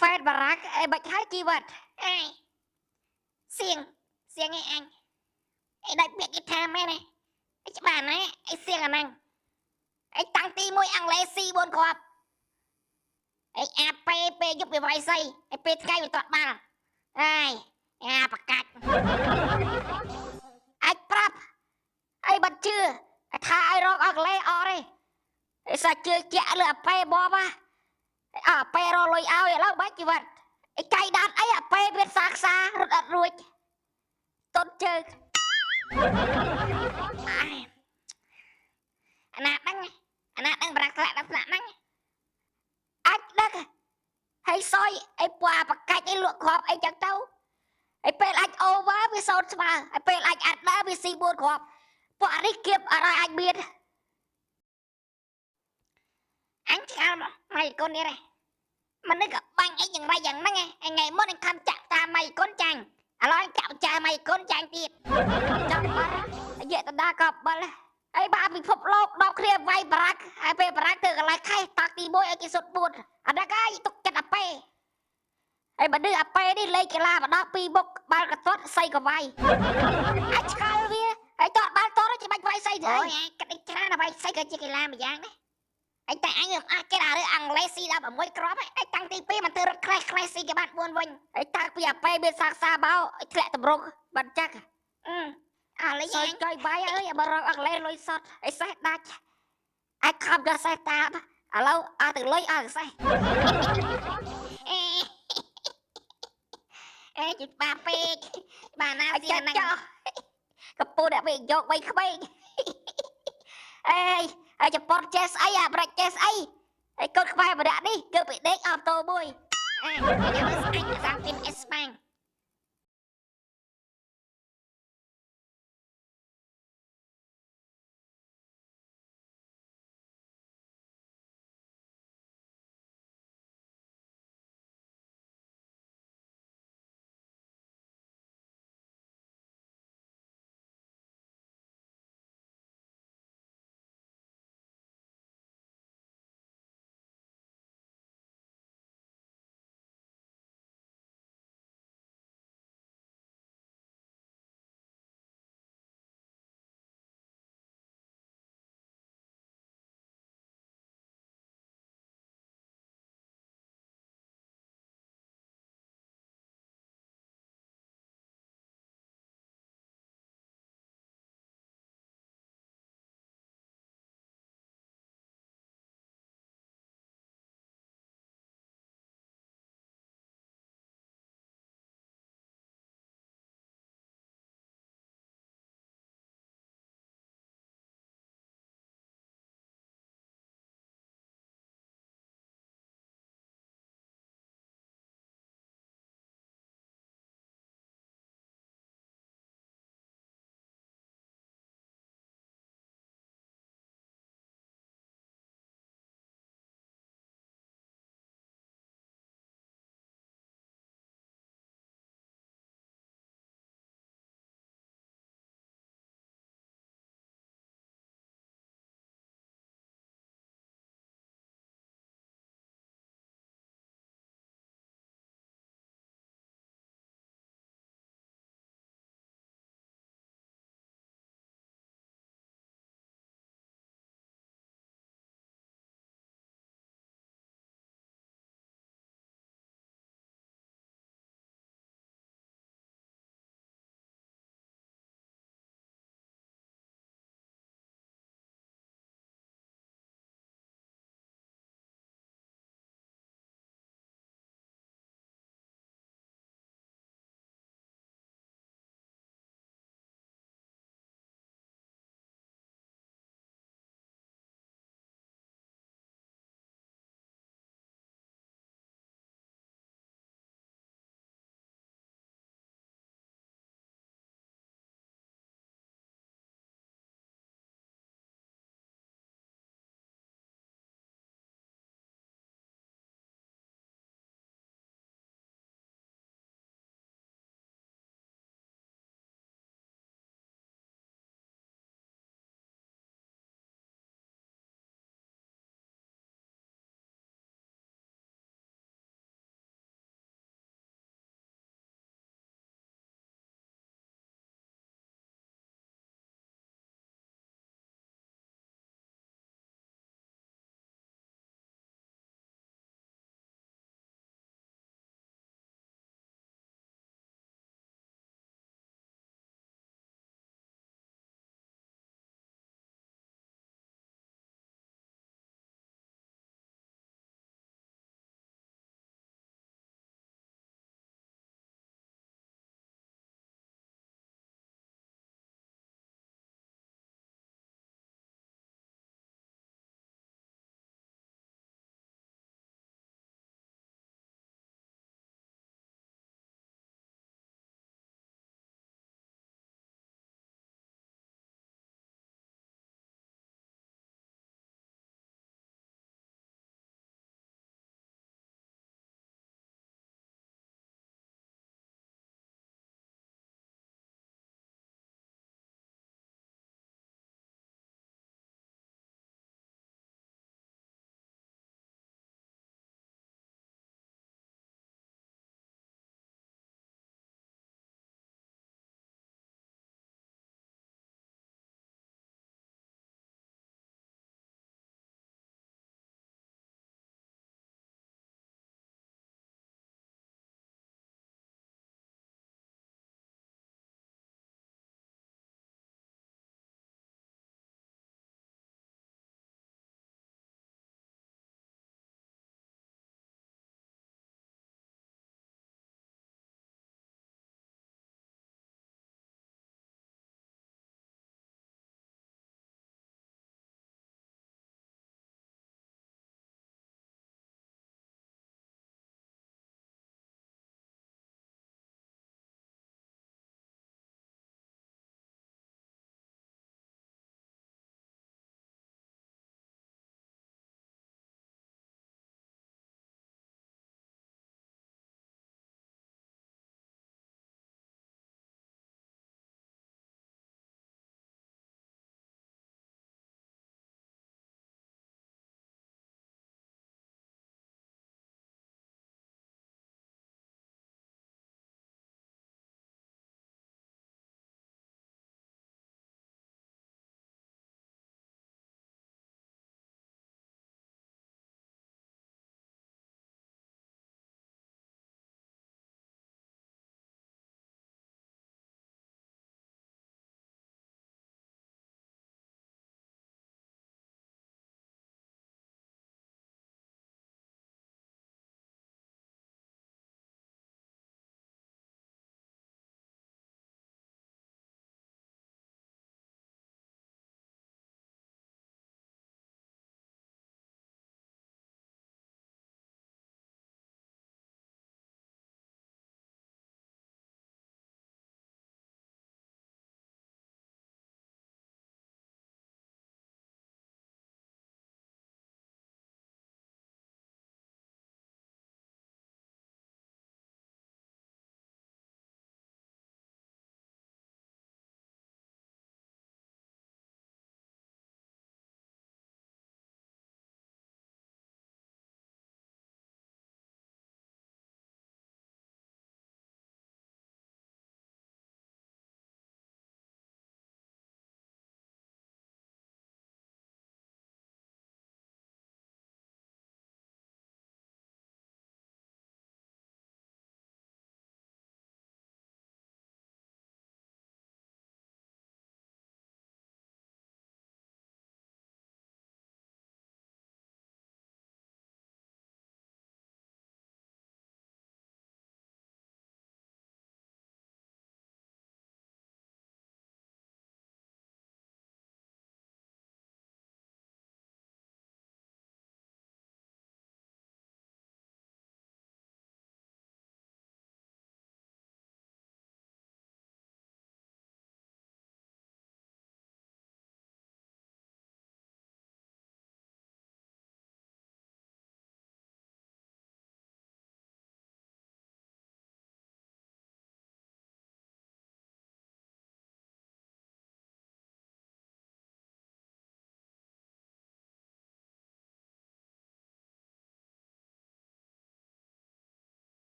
phết bà rác ai bạch hai kỳ vật ai xiềng xiềng ấy anh ai đại biệt cái tham ấy này ai chứ bà này ai xiềng à năng ai tăng ti môi ăn lê si buồn khọp ai a pe giúp về vài xây ai pe cây về tọt bà ai à bạc cạch ai prap ai bật chưa ai tha ai rong ăn lê o đây ai sao chưa chả lừa pe bò ba à pe rồi lôi ao vậy lâu bách kỳ vậtไอ้ไก่ดันไอ้อะเปเป็นซากซารถอัดรวยต้นเจออันนั้นนั่งอันนั้นบรักแหละลักษณะนั่งอัดดักให้ซอยไอ้ปลาปากไก่ไอ้หลวกขอบไอ้จังเต้าไอ้เป็นอัดโอวะไปโซนสมาไอ้เป็นอัดได้ไปซีบูนขอบปลาได้เก็บอะไรอัดเบียดอันที่อะไรไม่คนนี้เลยมันนึกกับบังไอ้อย่างไรอย่างนั้นไงไอ้ไงมดไอ้คำจักตาไม่ก้นจังอะไรเก่าใจไม่ก้นจังตีดจังมาไอ้เหี้ยตาดากับมาเลยไอ้บ้าพิภพโลกดอกเครียดไว้บรักไอ้เป้บรักเกิดอะไรใครตักตีโบยไอ้กิสุดบุญอันนั้นก็ไอ้ตุกจัดอเป้ไอ้บันดื้ออเป้นี่เลยกีฬาบันดอกปีบกบาลกระตุ้นใส่กับไว้ไอ้ชายเวียไอ้ตอดบาลตอดจะไปไว้ใส่เลยไอ้กระดิ่งชนะนะไปใส่กับกีฬาไม่ยังนะไอ้แต่อันนี้cái nào đấy ăn lấy xì đã bảo mối crop ấyไอ้ตังตีปีมันตื่นใครใครซีกับบ้านบวนวันไอ้ตาเปียไปเป็นซากซาเบาไอ้แกะตำรวจบันจักอะไรยังซอยจอยใบเอ้ยอย่ามาร้องอักเล่ลอยสดไอ้แซ่ดักไอ้คำจะแซ่ตาเราตื่นลอยแซ่จุดปาปีบ้านnàoที่นั่งกับปูเนี่ยไปยกไปเข้าไปไอ้จะปอดเจสไอ้อะบรักเจสไอ้กดเข้าไปมาด่านี่เกือบไปเด็กออฟโต้บุยไอ้จะสั่งกินเอสปัง